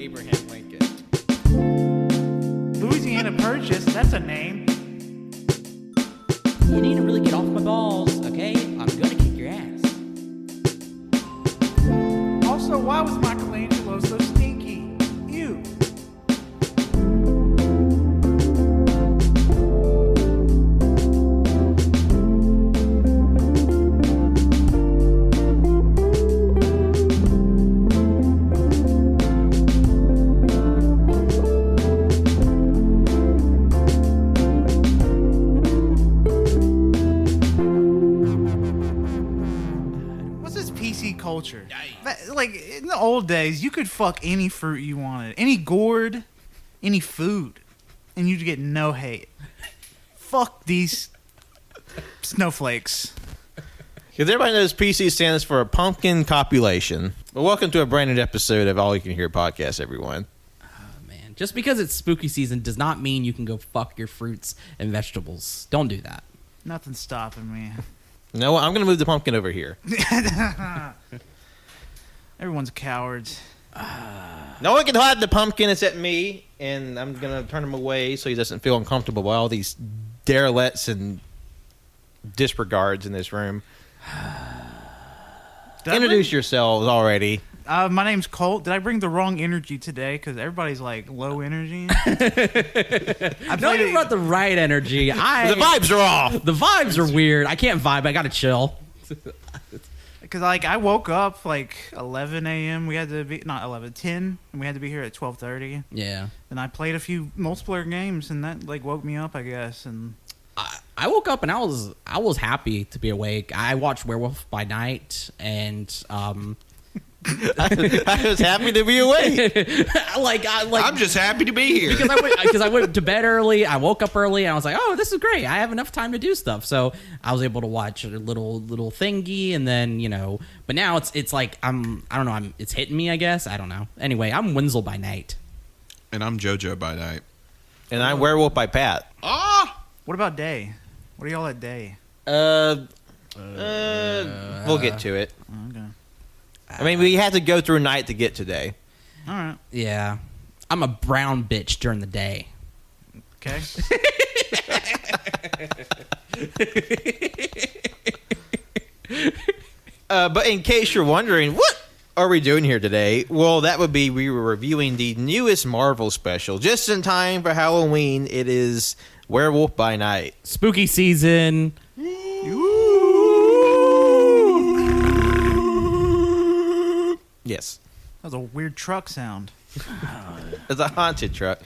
Abraham Lincoln. Louisiana Purchase, that's a name. You need to really get off my balls, okay? I'm gonna kick your ass. Also, why was Michelangelo so stinky? Ew. Culture. Like in the old days, you could fuck any fruit you wanted, any gourd, any food, and you'd get no hate. Fuck these snowflakes. Because everybody knows PC stands for a pumpkin copulation. But welcome to a brand new episode of All You Can Hear podcast, everyone. Oh, man. Just because it's spooky season does not mean you can go fuck your fruits and vegetables. Don't do that. Nothing's stopping me. No, I'm going to move the pumpkin over here. Everyone's cowards. No one can hide the pumpkin except me, and I'm going to turn him away so he doesn't feel uncomfortable by all these derelicts and disregards in this room. Introduce yourselves already. My name's Colt. Did I bring the wrong energy today? Because everybody's like low energy. No, you brought the right energy. The vibes are off. The vibes are weird. I can't vibe. I gotta chill. Because like I woke up like 11 a.m. We had to be not 11, 10, and we had to be here at 12:30. Yeah. And I played a few multiplayer games, and that like woke me up, I guess. And I woke up and I was happy to be awake. I watched Werewolf by night, and I was happy to be awake. I'm just happy to be here. because I went to bed early. I woke up early, and I was like, "Oh, this is great! I have enough time to do stuff." So I was able to watch a little thingy, and then But now it's like it's hitting me. I guess I don't know. Anyway, I'm Wenzel by night, And I'm JoJo by night. And I'm Werewolf by Pat. what about day? What are y'all at day? We'll get to it. Okay. I mean, we had to go through night to get today. All right. Yeah, I'm a brown bitch during the day. Okay. But in case you're wondering, what are we doing here today? Well, that would be we were reviewing the newest Marvel special. Just in time for Halloween, it is Werewolf by Night. Spooky season. Yes. That was a weird truck sound. It's a haunted truck.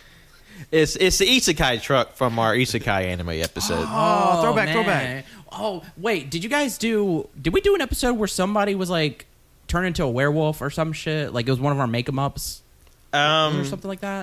It's the Isekai truck from our Isekai anime episode. Oh, throwback, man. throwback. Oh, wait, did we do an episode where somebody was like turned into a werewolf or some shit? Like it was one of our make-em-ups or something like that?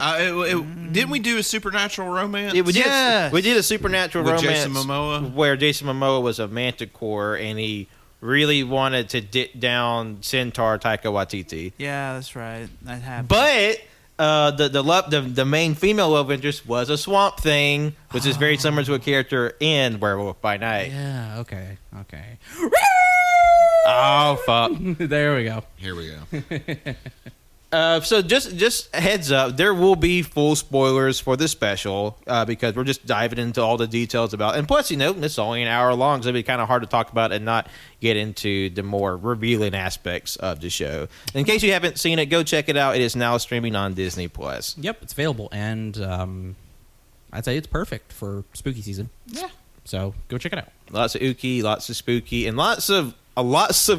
Didn't we do a supernatural romance? We did a supernatural With romance Jason Momoa? where Jason Momoa was a manticore and he really wanted to dip down Centaur Taika Waititi. Yeah, that's right. That happened. But the main female love interest was a Swamp Thing, which is very similar to a character in Werewolf by Night. Yeah, okay. Oh, fuck. There we go. Here we go. So just a heads up, there will be full spoilers for this special because we're just diving into all the details about. And plus, it's only an hour long, so it'd be kind of hard to talk about and not get into the more revealing aspects of the show. In case you haven't seen it, go check it out. It is now streaming on Disney Plus. Yep, it's available, and I'd say it's perfect for spooky season. Yeah. So go check it out. Lots of ooky, lots of spooky, and lots of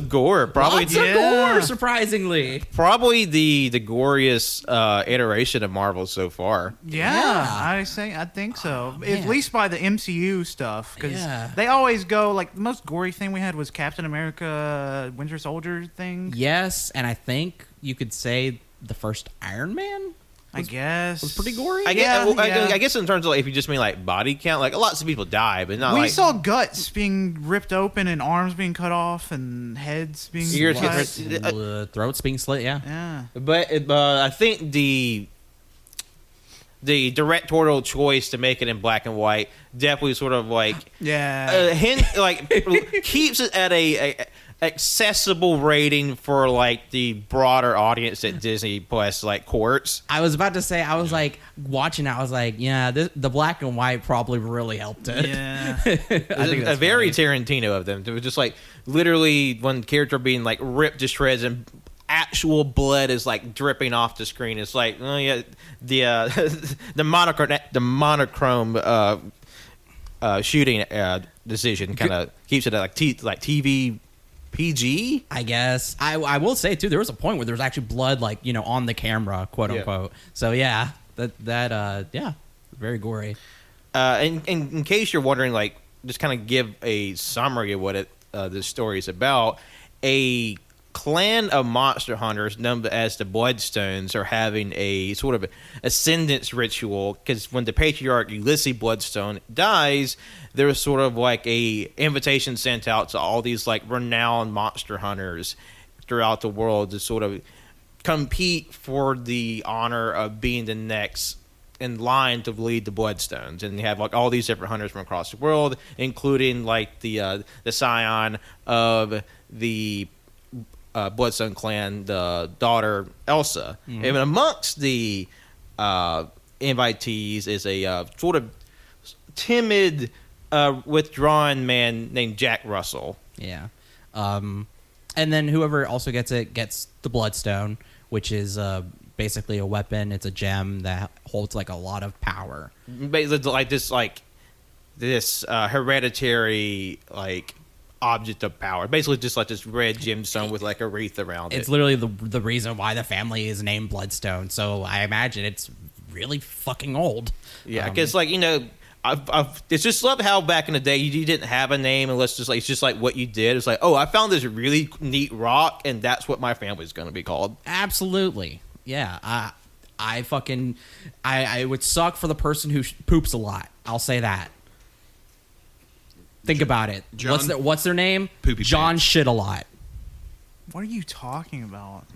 gore. Probably Lots of gore, surprisingly. Probably the goriest iteration of Marvel so far. Yeah. I think so. At least by the MCU stuff, because Yeah. they always go like the most gory thing we had was Captain America, Winter Soldier thing. Yes, and I think you could say the first Iron Man I guess was pretty gory. I guess in terms of if you just mean like body count, like lots of people die, but not we like saw guts being ripped open and arms being cut off and heads being Ears sliced. Throats being slit. Yeah. Yeah. But I think the directorial choice to make it in black and white definitely sort of like Yeah. hint like keeps it at accessible rating for like the broader audience that Disney Plus like courts. I was about to say, I was like watching it, I was like, yeah, the black and white probably really helped it. Yeah. I think A that's very funny. Tarantino of them. It was just like literally one character being like ripped to shreds and actual blood is like dripping off the screen. It's like, oh yeah, the monochrome shooting decision kind of keeps it at like TV PG. I guess. I will say too, there was a point where there was actually blood, like, you know, on the camera, quote unquote. So yeah, that very gory. And in case you're wondering, like, just kind of give a summary of what this story is about. A clan of monster hunters known as the Bloodstones are having a sort of ascendance ritual, because when the patriarch Ulysses Bloodstone dies, there's sort of like a invitation sent out to all these like renowned monster hunters throughout the world to sort of compete for the honor of being the next in line to lead the Bloodstones. And you have like all these different hunters from across the world, including like the scion of the Bloodstone clan, the daughter Elsa. And amongst the invitees is a sort of timid, withdrawn man named Jack Russell. Yeah. And then whoever also gets it gets the Bloodstone, which is basically a weapon. It's a gem that holds like a lot of power. Basically, this hereditary like object of power. Basically, just like this red gemstone with like a wreath around it. It's literally the reason why the family is named Bloodstone. So I imagine it's really fucking old. Yeah, because like, you know, it's just love how back in the day you didn't have a name unless just like it's just like what you did. It's like, oh, I found this really neat rock, and that's what my family's going to be called. Absolutely. Yeah. I would suck for the person who poops a lot. I'll say that. Think about it. John? What's their name? Poopy John Pants. shit a lot. What are you talking about?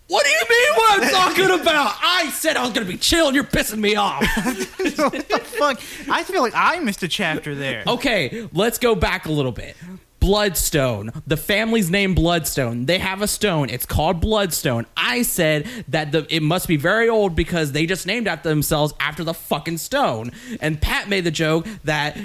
What do you mean what I'm talking about? I said I was going to be chill and you're pissing me off. What the fuck? I feel like I missed a chapter there. Okay, let's go back a little bit. Bloodstone. The family's name Bloodstone. They have a stone. It's called Bloodstone. I said that it must be very old because they just named after themselves after the fucking stone. And Pat made the joke that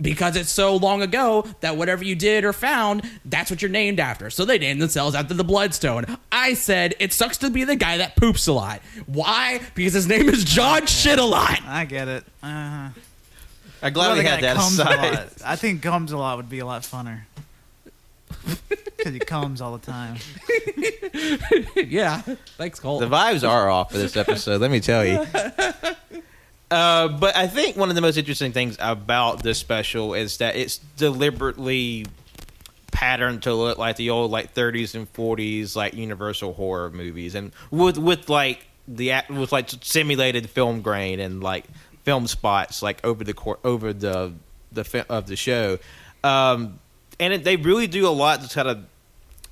because it's so long ago that whatever you did or found, that's what you're named after. So they named themselves after the Bloodstone. I said it sucks to be the guy that poops a lot. Why? Because his name is John Shit a Lot. I get it. I'm glad we had that comes a aside. lot. I think comes a lot would be a lot funner. Because he comes all the time. Yeah. Thanks, Cole. The vibes are off for this episode, let me tell you. But I think one of the most interesting things about this special is that it's deliberately patterned to look like the old like 30s and 40s like Universal horror movies, and with simulated film grain and like film spots like over the show, and they really do a lot to kind of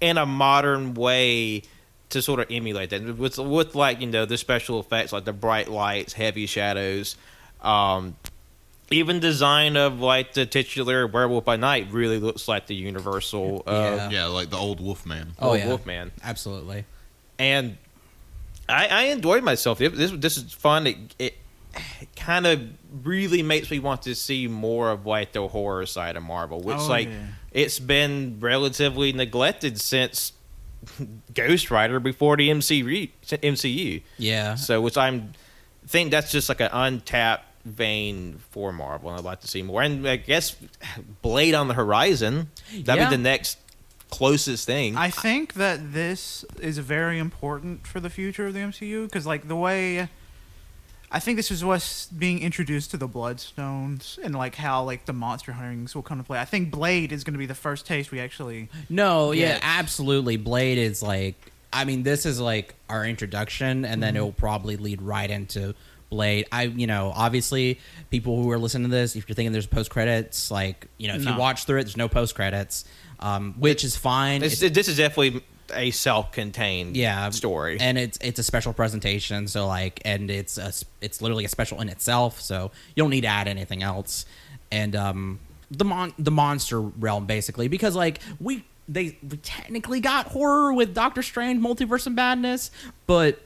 in a modern way to sort of emulate that with like, you know, the special effects like the bright lights, heavy shadows, even design of like the titular Werewolf by Night really looks like the Universal Yeah, like the old Wolfman. Wolfman. Absolutely. And I enjoyed myself. This is fun. It kind of really makes me want to see more of like the horror side of Marvel, which it's been relatively neglected since Ghost Rider before the MCU. Yeah. So which think that's just like an untapped vein for Marvel, and I'd like to see more. And I guess Blade on the horizon. That'd be the next closest thing. I think that this is very important for the future of the MCU, because like the way I think this is what's being introduced to the Bloodstones and like how like the monster huntings will come to play. I think Blade is going to be the first taste we actually yeah, absolutely. Blade is like, I mean, this is like our introduction, and then it will probably lead right into Blade. Obviously people who are listening to this, if you're thinking there's post credits, like, you know, if you watch through it, there's no post credits, which is fine. This is definitely a self-contained story, and it's a special presentation, so like, and it's literally a special in itself, so you don't need to add anything else. And the monster realm, basically, because like we we technically got horror with Doctor Strange Multiverse of Madness, but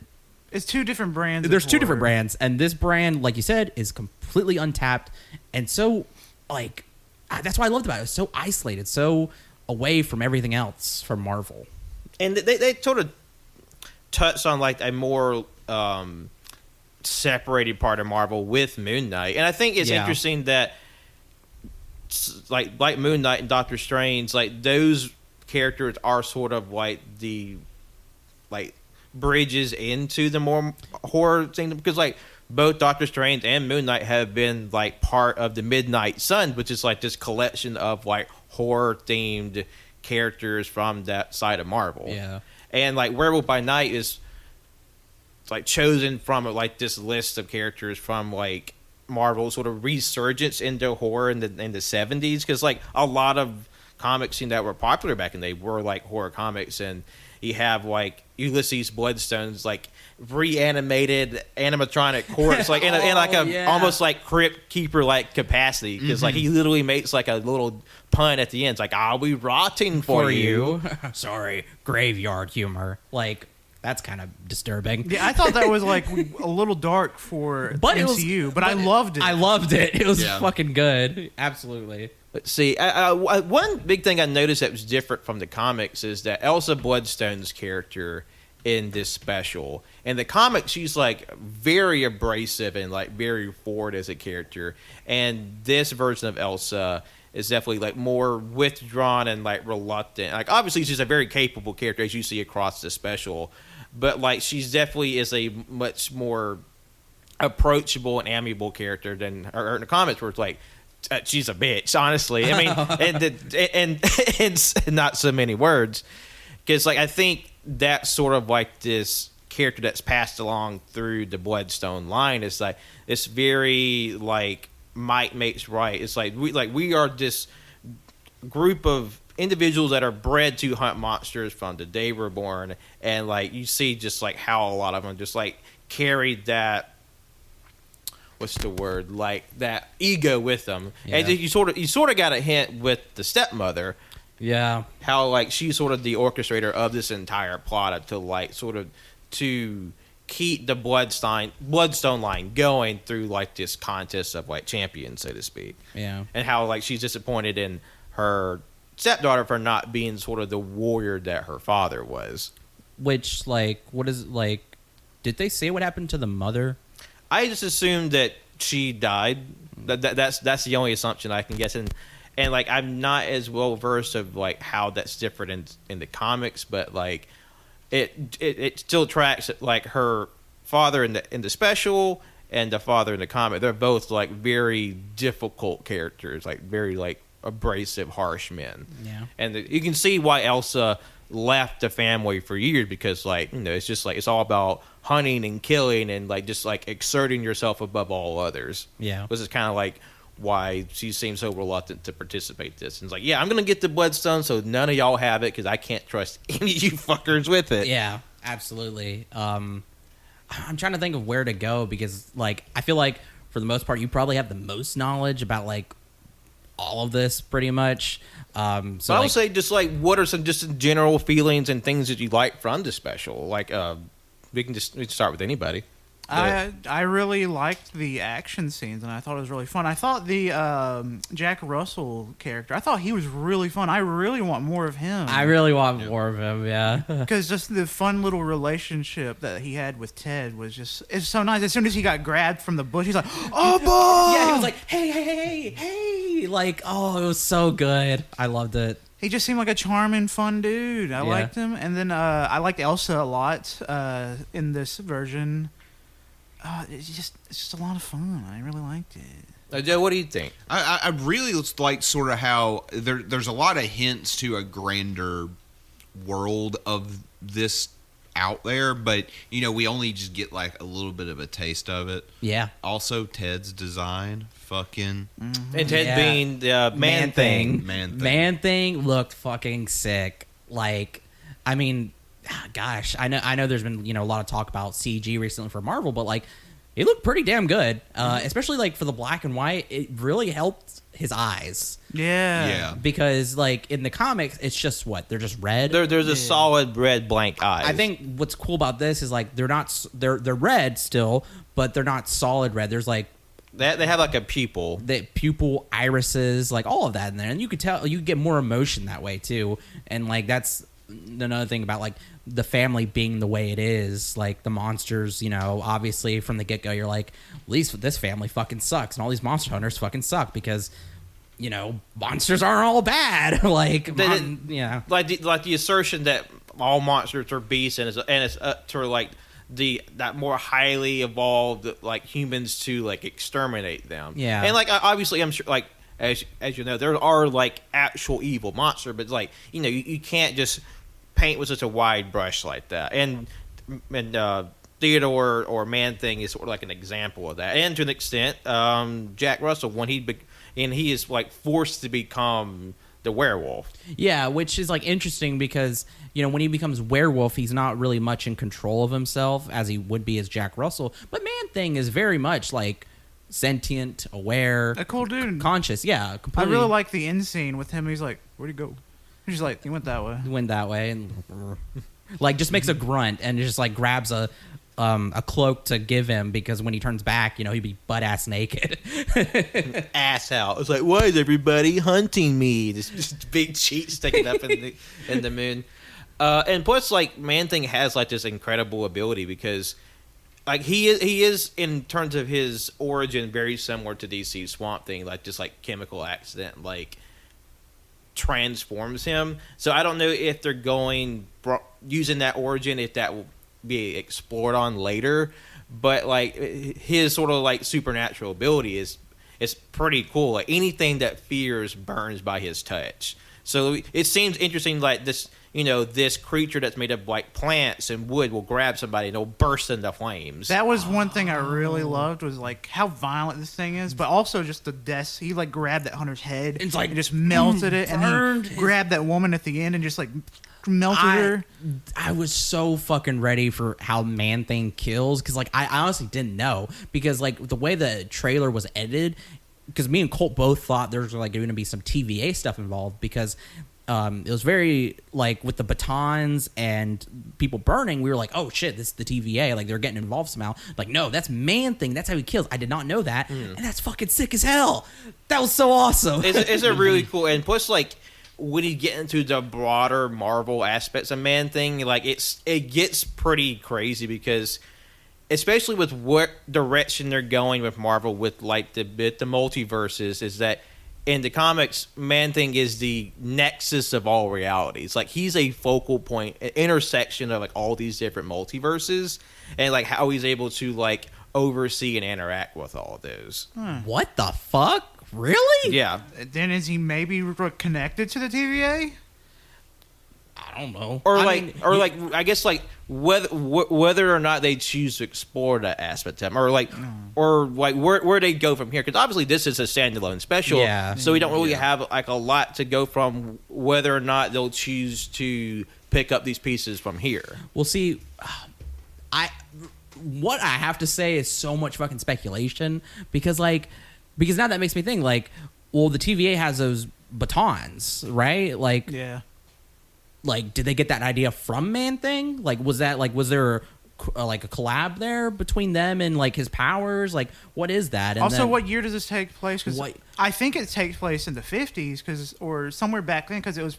It's two different brands. of there's two different horror. brands, and this brand, like you said, is completely untapped, and so like that's what I loved about it. It was so isolated, so away from everything else from Marvel. And they sort of touched on like a more separated part of Marvel with Moon Knight, and I think it's interesting that like Moon Knight and Doctor Strange, like those characters are sort of like the like bridges into the more horror thing, because like both Doctor Strange and Moon Knight have been like part of the Midnight Suns, which is like this collection of like horror themed characters from that side of Marvel. Yeah. And like Werewolf by Night is like chosen from like this list of characters from like Marvel sort of resurgence into horror in the 70s, because like a lot of comics that were popular back in the day were like horror comics, and you have like Ulysses Bloodstone's like reanimated animatronic corpse, like in like a almost like crypt keeper like capacity, because like he literally makes like a little pun at the end. It's like, I'll be rotting for you. Sorry, graveyard humor. Like that's kind of disturbing. Yeah, I thought that was like a little dark for But MCU, but I loved it. I loved it. It was Yeah. fucking good. Absolutely. Let's see. One big thing I noticed that was different from the comics is that Elsa Bloodstone's character in this special, in the comics, she's like very abrasive and like very forward as a character, and this version of Elsa is definitely like more withdrawn and like reluctant. Like obviously she's a very capable character as you see across the special, but like she's definitely is a much more approachable and amiable character than her in the comics, where it's like she's a bitch, honestly. I mean, and not so many words, because like I think that's sort of like this character that's passed along through the Bloodstone line. It's like it's very like might makes right. It's like we are this group of individuals that are bred to hunt monsters from the day we're born, and like you see just like how a lot of them just like carried that, what's the word, like that ego with them. Yeah. And you sort of got a hint with the stepmother, Yeah. how like she's sort of the orchestrator of this entire plot to like sort of to keep the Bloodstone line going through like this contest of like champions, so to speak. Yeah. And how like she's disappointed in her stepdaughter for not being sort of the warrior that her father was. Which like what is like? Did they say what happened to the mother? I just assumed that she died. That's the only assumption I can guess. And like I'm not as well versed of like how that's different in the comics, but like it still tracks like her father in the special and the father in the comic. They're both like very difficult characters, like very like abrasive, harsh men. Yeah. And you can see why Elsa left the family for years, because like, you know, it's just like it's all about hunting and killing and like just like exerting yourself above all others. Yeah. This is kind of like why she seems so reluctant to participate in this. And it's like, yeah, I'm gonna get the Bloodstone so none of y'all have it, because I can't trust any of you fuckers with it. Yeah, absolutely. I'm trying to think of where to go, because like I feel like for the most part you probably have the most knowledge about like all of this pretty much. So I would say just like what are some just general feelings and things that you like from the special? Like we can start with anybody. I really liked the action scenes, and I thought it was really fun. I thought the Jack Russell character, I thought he was really fun. I really want more of him. I really want more of him. Yeah. Because just the fun little relationship that he had with Ted was it's so nice. As soon as he got grabbed from the bush, he's like, "Oh, boy!" Yeah, he was like, hey, like, oh, it was so good. I loved it. He just seemed like a charming, fun dude. I liked him. And then I liked Elsa a lot in this version. It's just a lot of fun. I really liked it. Joe, what do you think? I really like sort of how there's a lot of hints to a grander world of this out there, but you know, we only just get like a little bit of a taste of it. Yeah. Also, Ted's design, fucking And Ted being the man thing looked fucking sick. Like, I mean, gosh, I know there's been, you know, a lot of talk about CG recently for Marvel, but like he looked pretty damn good, especially like for the black and white. It really helped his eyes. Yeah. Because like in the comics, it's just they're just red. There's a solid red blank eyes. I think what's cool about this is like they're red still, but they're not solid red. There's like they have like a pupil. the pupil, irises, like all of that in there, and you could tell you get more emotion that way too. And like that's another thing about like the family being the way it is. Like the monsters, obviously from the get go, you're like, at least this family fucking sucks, and all these monster hunters fucking suck because monsters aren't all bad. Like like the assertion that all monsters are beasts, and it's up to like that more highly evolved like humans to like exterminate them. Yeah. And like obviously I'm sure like as you know there are like actual evil monsters, but like you can't just paint with such a wide brush like that. And Theodore or Man-Thing is sort of like an example of that. And to an extent, Jack Russell when he is like forced to become the werewolf. Yeah, which is like interesting because when he becomes werewolf, he's not really much in control of himself as he would be as Jack Russell. But Man-Thing is very much like sentient, aware, A cool dude. conscious. Yeah, I completely. really like the end scene with him. He's like, "Where'd he go?" He's like, "He went that way." Went that way and like just makes a grunt and just like grabs a cloak to give him because when he turns back, he'd be butt ass naked. Ass out. It's like, why is everybody hunting me? This big cheek sticking up in the moon. And plus, like Man-Thing has like this incredible ability because, like he is in terms of his origin very similar to DC's Swamp Thing, like just like chemical accident like transforms him. So I don't know if they're using that origin, if that will be explored on later, but like his sort of like supernatural ability is pretty cool. Like anything that fears burns by his touch. So it seems interesting, like this this creature that's made of like plants and wood will grab somebody and it'll burst into flames. That was one thing I really loved was like how violent this thing is, but also just the death. He like grabbed that hunter's head It's like, and just melted it, and burned then his- grabbed that woman at the end and just like melted her. I was so fucking ready for how Man-Thing kills because like I honestly didn't know because like the way the trailer was edited, because me and Colt both thought there was like going to be some TVA stuff involved because it was very like with the batons and people burning, we were like, oh shit, this is the TVA, like they're getting involved somehow. Like, no, that's Man-Thing, that's how he kills. I did not know that, and that's fucking sick as hell. That was so awesome. It's a really cool, and plus like when you get into the broader Marvel aspects of Man-Thing, like it gets pretty crazy because especially with what direction they're going with Marvel with like the multiverses, is that in the comics, Man-Thing is the nexus of all realities. Like he's a focal point, an intersection of like all these different multiverses, and like how he's able to like oversee and interact with all of those. What the fuck? Really? Yeah, Then is he maybe connected to the TVA? I don't know. or I mean, I guess like whether or not they choose to explore that aspect of him, or like where they go from here, because obviously this is a standalone special, Yeah. so we don't really have like a lot to go from whether or not they'll choose to pick up these pieces from here. We'll see. What I have to say is so much fucking speculation because now that makes me think like, well, the TVA has those batons, right? Like, Yeah. like did they get that idea from Man-Thing? Like, was there like a collab there between them and like his powers? Like, what is that? And Also, then- what year does this take place? Because What- I think it takes place in the 50s, or somewhere back then, because it was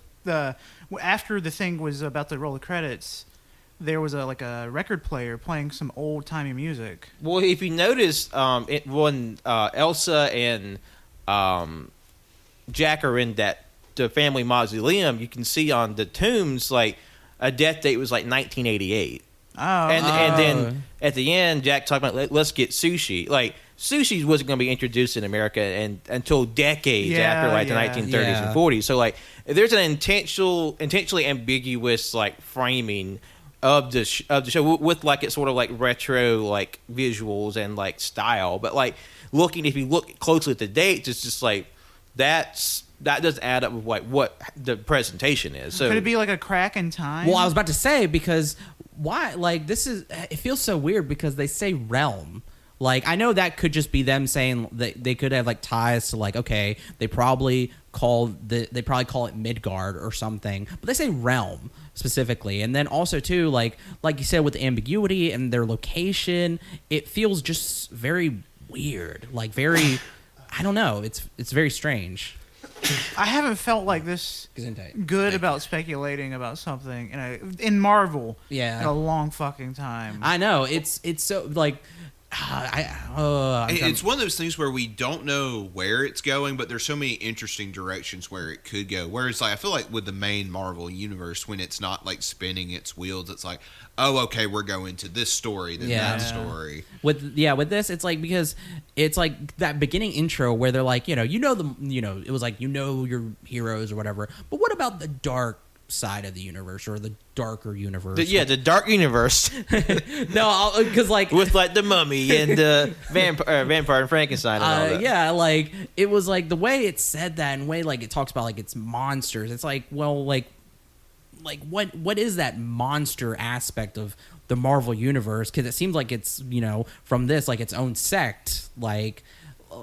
after the thing was about to roll the credits. There was a record player playing some old timey music. Well, if you notice, when Elsa and Jack are in the family mausoleum, you can see on the tombs like a death date was like 1988. Oh, And then at the end, Jack talked about let's get sushi. Like sushi wasn't going to be introduced in America until decades after like the 1930s Yeah. and 40s. So like there's an intentionally ambiguous like framing of the show with like it's sort of like retro like visuals and like style. But like if you look closely at the dates, it's just like that doesn't add up with like what the presentation is. So could it be like a crack in time? Well, I was about to say because why? Like, it feels so weird because they say realm. Like, I know that could just be them saying that they could have like ties to like, okay, they probably call it Midgard or something, but they say realm specifically. And then also too, like you said, with the ambiguity and their location, it feels just very weird. Like very, I don't know. It's very strange. I haven't felt like this good about speculating about something in Marvel in a long fucking time. I know. It's so like it's one of those things where we don't know where it's going, but there's so many interesting directions where it could go. Whereas, like, I feel like with the main Marvel universe, when it's not like spinning its wheels, it's like, oh, okay, we're going to this story, then that story. With this, it's like, because it's like that beginning intro where they're like, it was like, your heroes or whatever. But what about the dark side of the universe, or the darker universe? The dark universe. No, because like with like the Mummy and the vampire and Frankenstein and all that. Yeah, like it was like the way it said that, and way like it talks about like it's monsters. It's like, well, like what is that monster aspect of the Marvel universe? Because it seems like it's from this like its own sect, like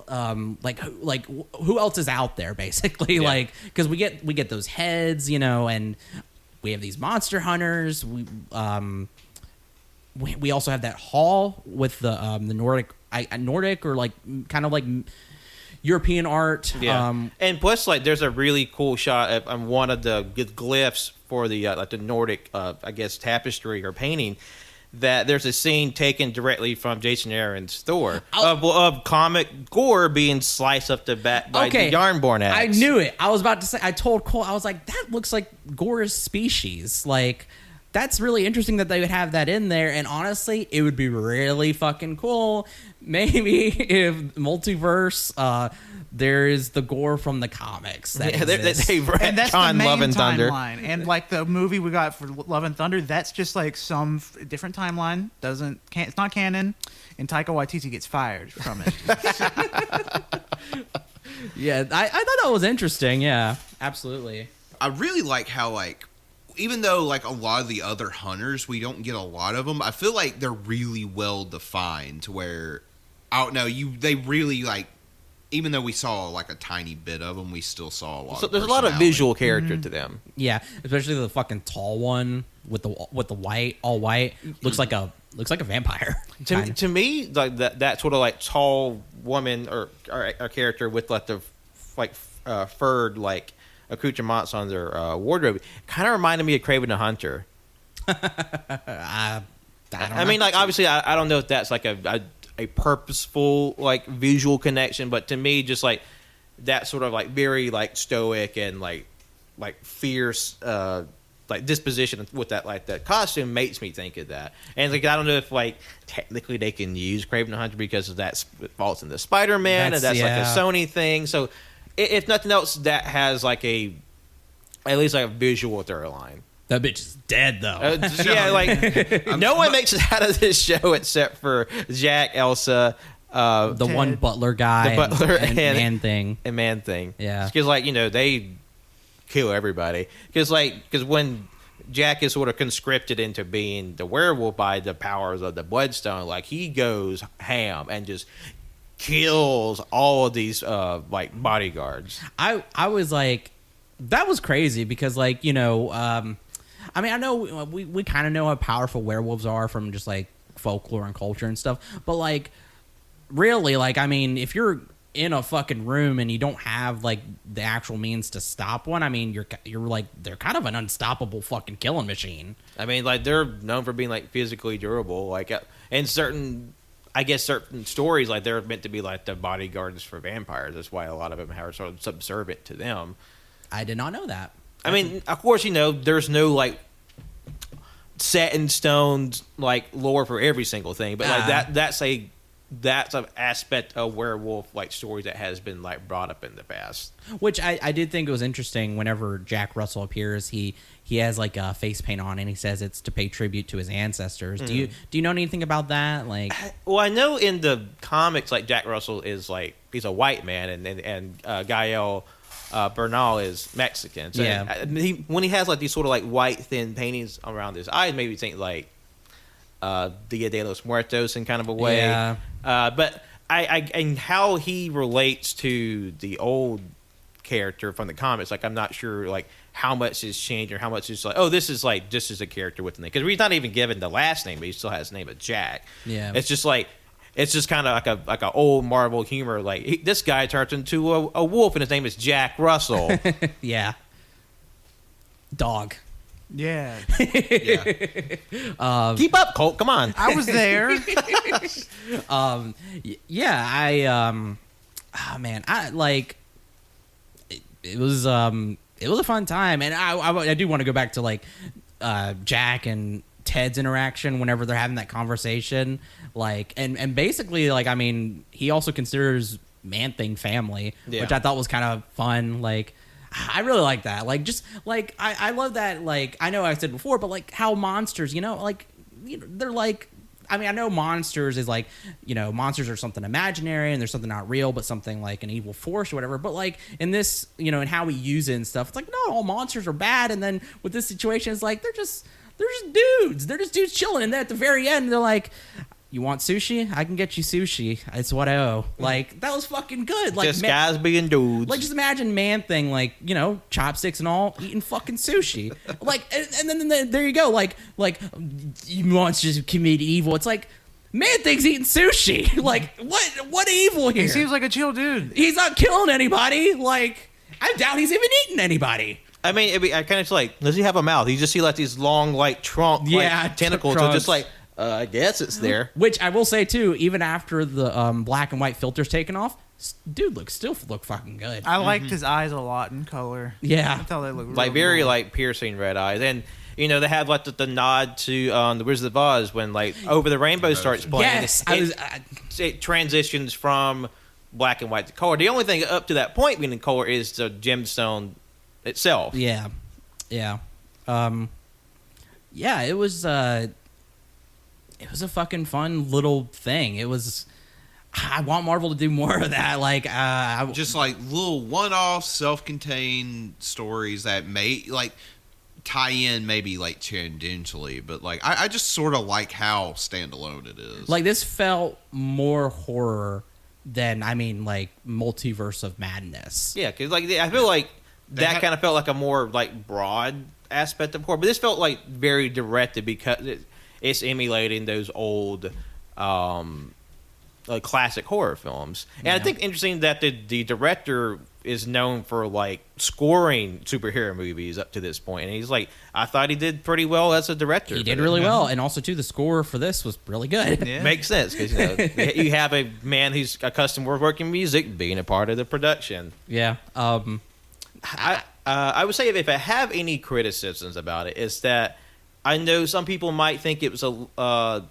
who else is out there basically? Like, because we get those heads, and we have these monster hunters. We also have that hall with the Nordic or like kind of like European art. And plus, like, there's a really cool shot on one of the glyphs for the like the Nordic I guess tapestry or painting, that there's a scene taken directly from Jason Aaron's Thor of comic gore being sliced up the back by the Yarnborn axe. I knew it. I was about to say, I told Cole, I was like, that looks like Gore's species. Like, that's really interesting that they would have that in there. And honestly, it would be really fucking cool. Maybe if multiverse, there's the gore from the comics. They and that's the main timeline. And like the movie we got for Love and Thunder, that's just like some different timeline. It's not canon, and Taika Waititi gets fired from it. Yeah, I thought that was interesting. Yeah, absolutely. I really like how, like, even though like a lot of the other hunters, we don't get a lot of them, I feel like they're really well defined to where, I don't know, they really like, even though we saw like a tiny bit of them, we still saw a lot. So there's a lot of visual character to them. Yeah, especially the fucking tall one with the white, all white, looks like a vampire. To me, like that sort of like tall woman or character with like the furred like accoutrements on their wardrobe kind of reminded me of Kraven the Hunter. I mean, like, obviously, I don't know if that's like a purposeful like visual connection, but to me, just like that sort of like very like stoic and like fierce like disposition with that costume makes me think of that. And like, I don't know if like technically they can use Kraven the Hunter because of that falls into Spider-Man, and that's like a Sony thing. So if nothing else, that has like at least like a visual third line. That bitch is dead, though. Like no one makes it out of this show except for Jack, Elsa, the one butler guy, the butler and Man Thing, and Man Thing. Yeah, because like they kill everybody. Because when Jack is sort of conscripted into being the werewolf by the powers of the Bloodstone, like he goes ham and just kills all of these like bodyguards. I was like, that was crazy because like I mean, I know we kind of know how powerful werewolves are from just like folklore and culture and stuff, but like really, like, I mean, if you're in a fucking room and you don't have like the actual means to stop one, I mean, you're like, they're kind of an unstoppable fucking killing machine. I mean, like, they're known for being like physically durable, like, and certain stories, like, they're meant to be like the bodyguards for vampires. That's why a lot of them are sort of subservient to them. I did not know that. I mean, of course, there's no like set in stone like lore for every single thing, but like that's an aspect of werewolf like stories that has been like brought up in the past. Which I did think it was interesting. Whenever Jack Russell appears, he has like a face paint on, and he says it's to pay tribute to his ancestors. Mm-hmm. Do you know anything about that? Like, well, I know in the comics, like, Jack Russell is like, he's a white man, and Gael Bernal is Mexican. So when he has like these sort of like white thin paintings around his eyes, maybe think like Dia de los Muertos in kind of a way. Yeah. But I and how he relates to the old character from the comics, like I'm not sure like how much has changed or how much is like, oh, this is like just as a character with the name, because he's not even given the last name, but he still has the name of Jack. Yeah. It's just like, it's just kind of like a old Marvel humor. Like this guy turns into a wolf and his name is Jack Russell. Yeah. Dog. Yeah. Yeah. Keep up, Colt. Come on. I was there. Yeah, oh man, I like it was a fun time, and I do want to go back to like Jack and Ted's interaction whenever they're having that conversation, like and basically like, I mean, he also considers Man-Thing family, which I thought was kind of fun. Like I really like that. Like just like I love that. Like I know I said before, but like how monsters, like they're like. I mean, I know monsters is like, monsters are something imaginary and there's something not real, but something like an evil force or whatever. But like in this, and how we use it and stuff, it's like, not all monsters are bad. And then with this situation, it's like, they're just dudes. They're just dudes chilling. And then at the very end, they're like, you want sushi? I can get you sushi. It's what I owe. Like, that was fucking good. Like, just guys being dudes. Like, just imagine Man-Thing, like, chopsticks and all, eating fucking sushi. Like, and then there you go. Like, you monsters commit evil. It's like, Man-Thing's eating sushi. Like, what evil here? He seems like a chill dude. He's not killing anybody. Like, I doubt he's even eating anybody. I mean, I kind of like, does he have a mouth? You just see like these long, like trunk, like, tentacles. So just like, I guess it's there. Which I will say too, even after the black and white filters taken off, dude still look fucking good. I liked his eyes a lot in color. Yeah, I thought they looked Like very cool. like piercing red eyes, and they have like the nod to the Wizard of Oz when like Over the Rainbow starts playing. Yes, it transitions from black and white to color. The only thing up to that point being in color is the gemstone itself. Yeah. It was a fucking fun little thing. It was. I want Marvel to do more of that. Like, just like little one-off, self-contained stories that may like tie in, maybe like tangentially, but like I just sort of like how standalone it is. Like this felt more horror than like Multiverse of Madness. Yeah, because like I feel like that kind of felt like a more like broad aspect of horror, but this felt like very directed because it's emulating those old classic horror films. And I think interesting that the director is known for like scoring superhero movies up to this point, and he's like, I thought he did pretty well as a director. He did really well, and also too, the score for this was really good. Yeah. Makes sense because you have a man who's accustomed to working music being a part of the production. Yeah. I would say if I have any criticisms about it, is that I know some people might think it was a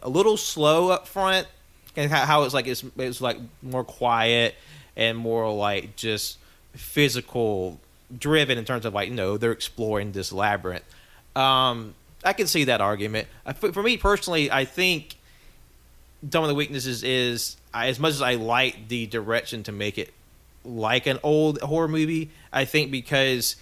little slow up front, and how it's like more quiet and more like just physical driven in terms of like they're exploring this labyrinth. I can see that argument. For me personally, I think some of the weaknesses is as much as I like the direction to make it like an old horror movie, I think because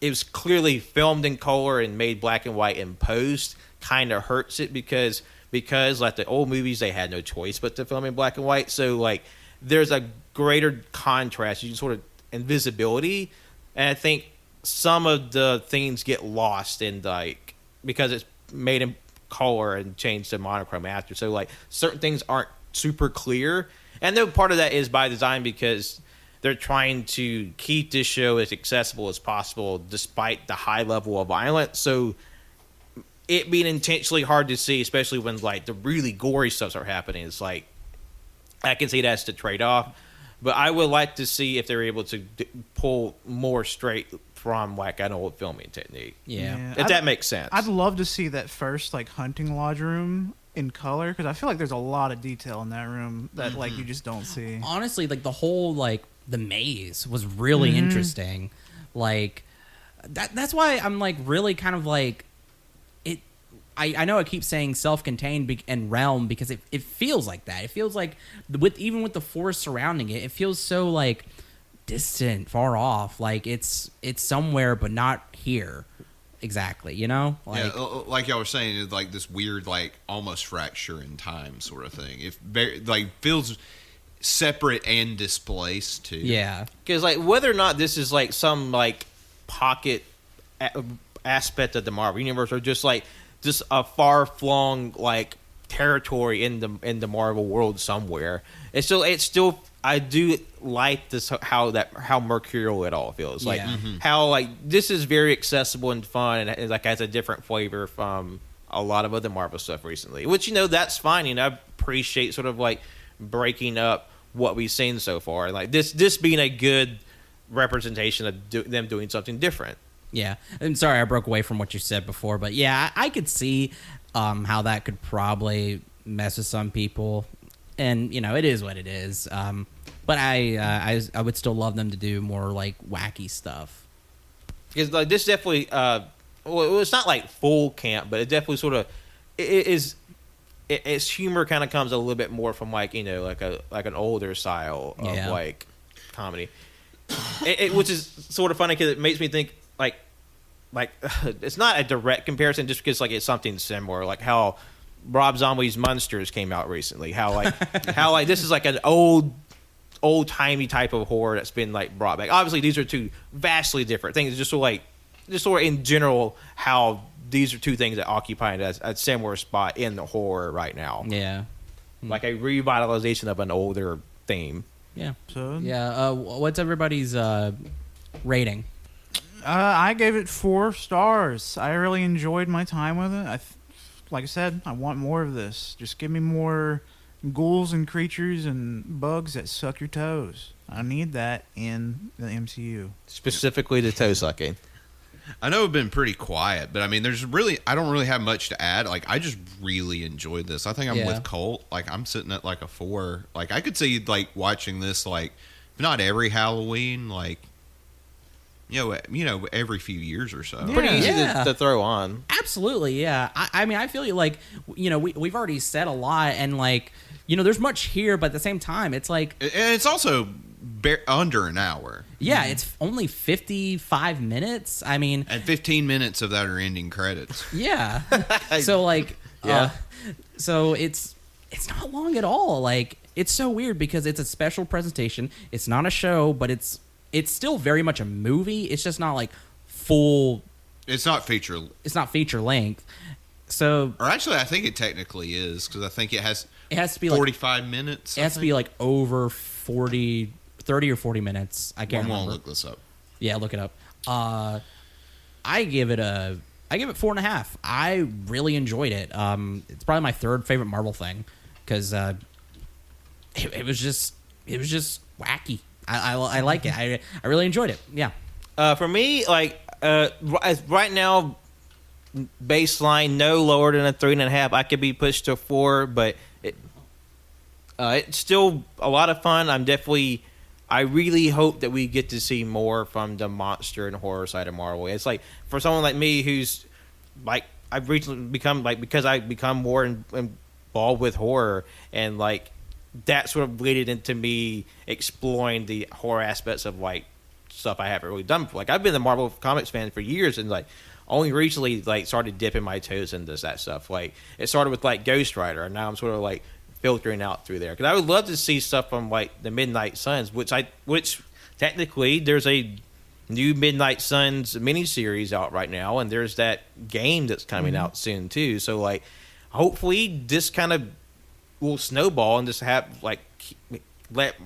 it was clearly filmed in color and made black and white in post kind of hurts it because like the old movies, they had no choice but to film in black and white. So like there's a greater contrast, you sort of invisibility, and I think some of the things get lost in like because it's made in color and changed to monochrome after. So like certain things aren't super clear, and then part of that is by design because they're trying to keep this show as accessible as possible despite the high level of violence. So it being intentionally hard to see, especially when like the really gory stuff are happening, it's like I can see that's the trade-off. But I would like to see if they're able to pull more straight from like an old filming technique. Yeah. If that makes sense. I'd love to see that first like hunting lodge room in color because I feel like there's a lot of detail in that room that like you just don't see. Honestly, like the whole like the maze was really interesting. Like that's why I'm like really kind of like it. I know I keep saying self-contained and realm because it feels like that. It feels like even with the forest surrounding it, it feels so like distant, far off. Like it's somewhere but not here. exactly, you know? Yeah, like y'all were saying, it's like this weird, like almost fracture in time sort of thing. If like feels separate and displaced too. Yeah. Because like whether or not this is like some like pocket aspect of the Marvel universe, or just a far flung like territory in the Marvel world somewhere, it's still I do like this how mercurial it all feels. Like how like this is very accessible and fun, and like has a different flavor from a lot of other Marvel stuff recently. Which that's fine. I appreciate sort of like breaking up what we've seen so far. Like this being a good representation of them doing something different. Yeah. I'm sorry I broke away from what you said before, but yeah, I could see how that could probably mess with some people. And, it is what it is. But I would still love them to do more, like, wacky stuff. Because, like, this definitely, well, it's not, like, full camp, but it definitely sort of, its humor kind of comes a little bit more from, like, like an older style of, like, comedy. Which is sort of funny because it makes me think, like, it's not a direct comparison just because, like, it's something similar. Like, how Rob Zombie's Monsters came out recently. How this is like an old timey type of horror that's been like brought back. Obviously, these are two vastly different things. Just sort of in general, how these are two things that occupy a similar spot in the horror right now. Yeah, like a revitalization of an older theme. Yeah. So yeah. What's everybody's rating? I gave it 4 stars. I really enjoyed my time with it. Like I said, I want more of this. Just give me more ghouls and creatures and bugs that suck your toes. I need that in the MCU. Specifically the toe sucking. I know I've been pretty quiet, but I mean, I don't really have much to add. Like, I just really enjoyed this. I think I'm with Colt. Like, I'm sitting at like a 4. Like, I could see like watching this, like, not every Halloween, like, every few years or so. Pretty easy to throw on. Absolutely, yeah. I mean, I feel like, we've already said a lot, and like, there's much here, but at the same time, it's like, and it's also under an hour. Yeah, it's only 55 minutes. I mean, and 15 minutes of that are ending credits. Yeah. So like, so it's not long at all. Like, it's so weird because it's a special presentation. It's not a show, but it's still very much a movie. It's just not like full. It's not feature. It's not feature length. So, or actually, I think it technically is because I think it has to be 45 minutes. It has to be like over 30 or 40 minutes. I can't remember. I'm gonna look this up. Yeah, look it up. I give it 4.5. I really enjoyed it. It's probably my 3rd favorite Marvel thing because it was just wacky. I like it. I really enjoyed it. Yeah. For me, like right now, baseline no lower than a 3.5. I could be pushed to 4, but it's still a lot of fun. I really hope that we get to see more from the monster and horror side of Marvel. It's like for someone like me who's like I've recently become like because I become more involved with horror and like. That sort of leaded into me exploring the horror aspects of like stuff I haven't really done before. Like I've been a Marvel Comics fan for years and like only recently like started dipping my toes into that stuff. Like it started with like Ghost Rider and now I'm sort of like filtering out through there because I would love to see stuff from like the Midnight Suns, which technically there's a new Midnight Suns miniseries out right now and there's that game that's coming out soon too. So like hopefully this kind of will snowball and just have like let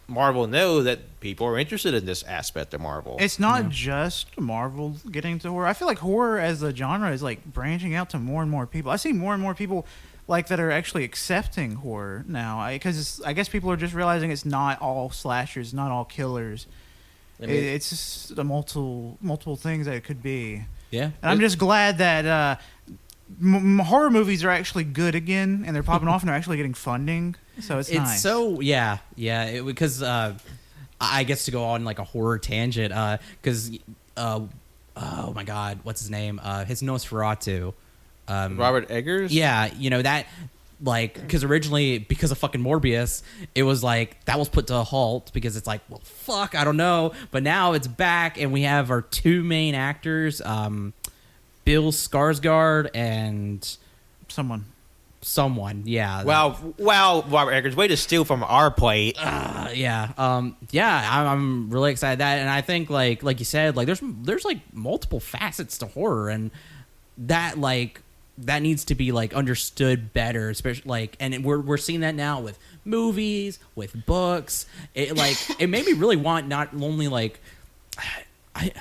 Marvel know that people are interested in this aspect of Marvel. It's not just Marvel getting into horror. I feel like horror as a genre is like branching out to more and more people. I see more and more people like that are actually accepting horror now because I guess people are just realizing it's not all slashers, not all killers. It's just the multiple things that it could be. Yeah, and I'm just glad that horror movies are actually good again, and they're popping off, and they're actually getting funding. So it's nice. So yeah. Because I guess to go on like a horror tangent, because oh my God, what's his name? His Nosferatu. Robert Eggers. Yeah, like, because originally, because of fucking Morbius, it was like that was put to a halt because it's like, well, fuck, I don't know. But now it's back, and we have our two main actors, Bill Skarsgård and someone, yeah. Wow, Robert Eggers, way to steal from our plate. I'm really excited that, and I think like you said, like there's like multiple facets to horror, and that needs to be like understood better, especially like, and we're seeing that now with movies, with books. It made me really want not only like I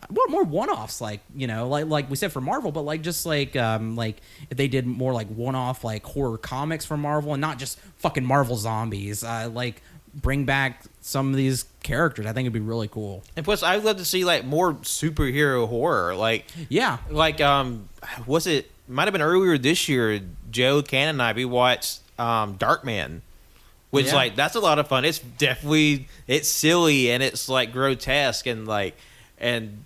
want more one-offs, like, you know, like we said for Marvel, but like just like if they did more like one-off like horror comics for Marvel and not just fucking Marvel zombies, like bring back some of these characters. I think it'd be really cool. And plus, I'd love to see like more superhero horror. Like, yeah, like was it might have been earlier this year? Joe, Ken, and I we watched Darkman, which like that's a lot of fun. It's definitely silly and it's like grotesque and like and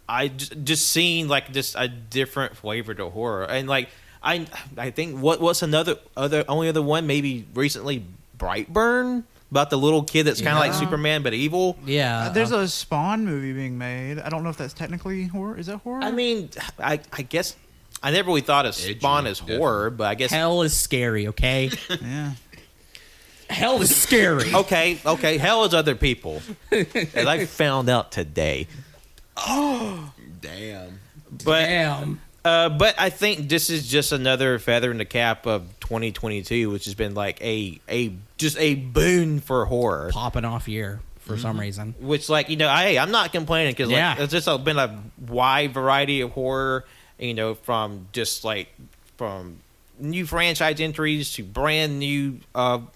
I just seen like just a different flavor to horror. And like I think what's only other one maybe recently, Brightburn, about the little kid that's kind of like Superman but evil. Yeah, there's a Spawn movie being made. I don't know if that's technically horror. Is that horror? I mean, I guess I never really thought of Spawn as horror, but I guess hell is scary. Okay. Yeah. Hell is scary. Okay. Hell is other people, as I found out today. Oh, damn. But I think this is just another feather in the cap of 2022, which has been like just a boon for horror, popping off year for some reason. Which, like, you know, I'm not complaining because like it's just been a wide variety of horror, you know, from new franchise entries to brand new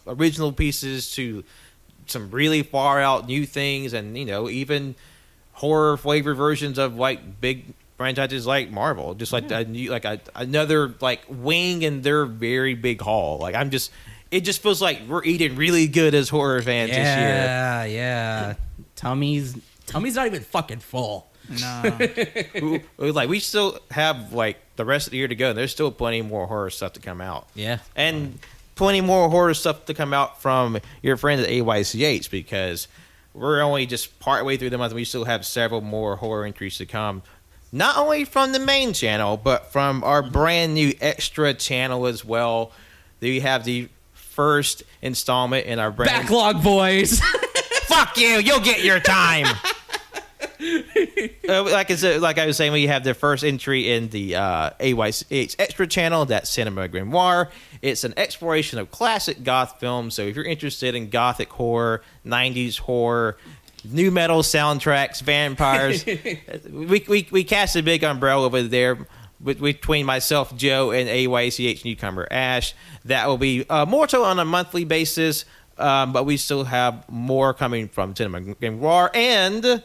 original pieces to some really far out new things, and you know, even horror flavored versions of like big franchises like Marvel, just like another like wing in their very big haul. Like it just feels like we're eating really good as horror fans this year. Yeah. Tummy's not even fucking full. No. Like we still have like the rest of the year to go, and there's still plenty more horror stuff to come out. Yeah, and plenty more horror stuff to come out from your friends at AYCH, because we're only just partway through the month, and we still have several more horror entries to come. Not only from the main channel, but from our brand new extra channel as well. We have the first installment in our brand backlog, boys. Fuck you! You'll get your time. Like I was saying, we have the first entry in the AYCH extra channel. That's Cinema Grimoire. It's an exploration of classic goth films. So if you're interested in gothic horror, 90s horror, new metal soundtracks, vampires, we cast a big umbrella over there between myself, Joe, and AYCH newcomer Ash. That will be more so on a monthly basis, but we still have more coming from Cinema Grimoire and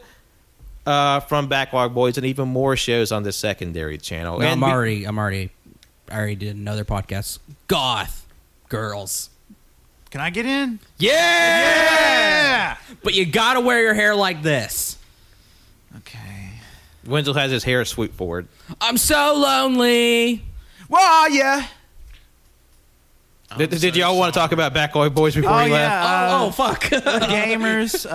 from Backlog Boys, and even more shows on the secondary channel. No, and I already did another podcast. Goth Girls. Can I get in? Yeah! But you gotta wear your hair like this. Okay. Wenzel has his hair swooped forward. I'm so lonely. Well, yeah. Did y'all want to talk about Backlog Boys before we left? Fuck. Gamers.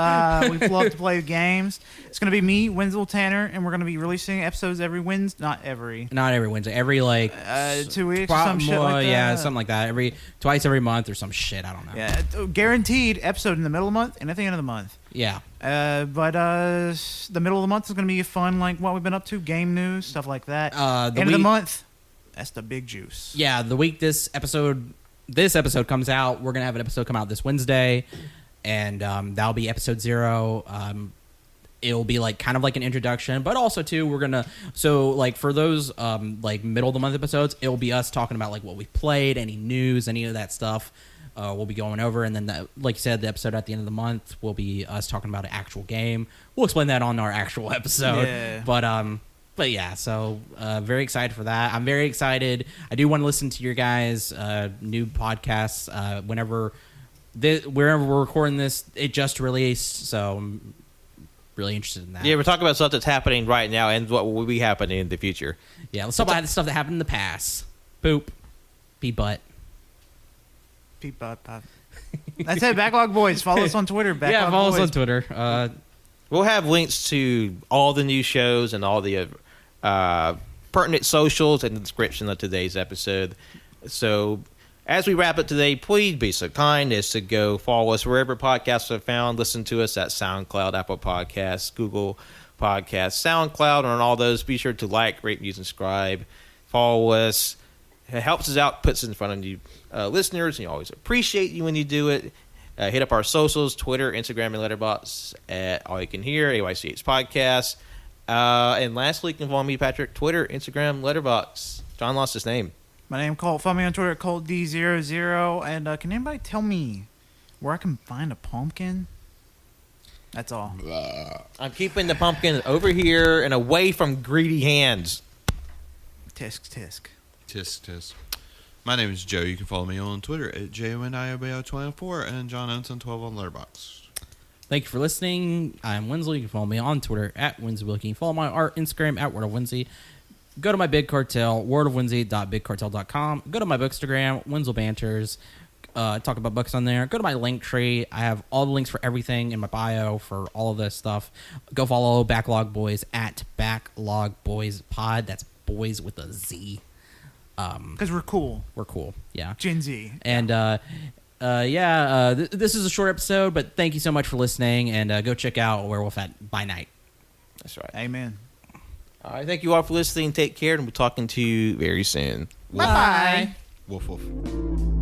We love to play games. It's going to be me, Wenzel, Tanner, and we're going to be releasing episodes every Wednesday. Not every Wednesday. Every like 2 weeks or some shit like that. Yeah, something like that. Twice every month or some shit. I don't know. Yeah, guaranteed episode in the middle of the month and at the end of the month. Yeah. But the middle of the month is going to be fun, like what we've been up to, game news, stuff like that. End of the month, that's the big juice. Yeah, the week this episode comes out, we're gonna have an episode come out this Wednesday, and that'll be episode 0. It'll be like kind of like an introduction, but also too we're gonna like for those like middle of the month episodes, it'll be us talking about like what we played, any news, any of that stuff. We'll be going over, and then like you said, the episode at the end of the month will be us talking about an actual game. We'll explain that on our actual episode. Yeah. But yeah, so very excited for that. I'm very excited. I do want to listen to your guys' new podcasts wherever we're recording this. It just released, so I'm really interested in that. Yeah, we're talking about stuff that's happening right now and what will be happening in the future. Yeah, let's talk about the stuff that happened in the past. Boop. Be butt. That's it, Backlog Boys. Follow us on Twitter. Backlog follow Boys. us on Twitter. We'll have links to all the new shows and all the pertinent socials in the description of today's episode. So, as we wrap up today, please be so kind as to go follow us wherever podcasts are found. Listen to us at SoundCloud, Apple Podcasts, Google Podcasts, SoundCloud, and on all those. Be sure to like, rate, review, subscribe. Follow us. It helps us out, puts us in front of you listeners, and you always appreciate you when you do it. Hit up our socials, Twitter, Instagram, and Letterboxd at AllYouCanHear, AYCH Podcast. And lastly, you can follow me, Patrick, Twitter, Instagram, Letterboxd. John lost his name. My name Colt. Follow me on Twitter at ColtD00. And can anybody tell me where I can find a pumpkin? That's all. I'm keeping the pumpkin over here and away from greedy hands. Tisk, tisk. Tisk, tisk. My name is Joe. You can follow me on Twitter at JONIOBO24 and John Ensign12 on Letterboxd. Thank you for listening. I'm Winslow. You can follow me on Twitter at WinslowWilkie. You can follow my art Instagram at Word of Winsy. Go to my Big Cartel, wordofwinsy.bigcartel.com. Go to my Bookstagram, Winslow Banters. Talk about books on there. Go to my link tree. I have all the links for everything in my bio for all of this stuff. Go follow Backlog Boys at Backlog Boys Pod. That's boys with a Z. Because we're cool. We're cool. Yeah. Gen Z. And this is a short episode, but thank you so much for listening. And go check out Werewolf by Night. That's right. Amen. All right. Thank you all for listening. Take care, and we'll be talking to you very soon. Bye-bye. Woof, woof.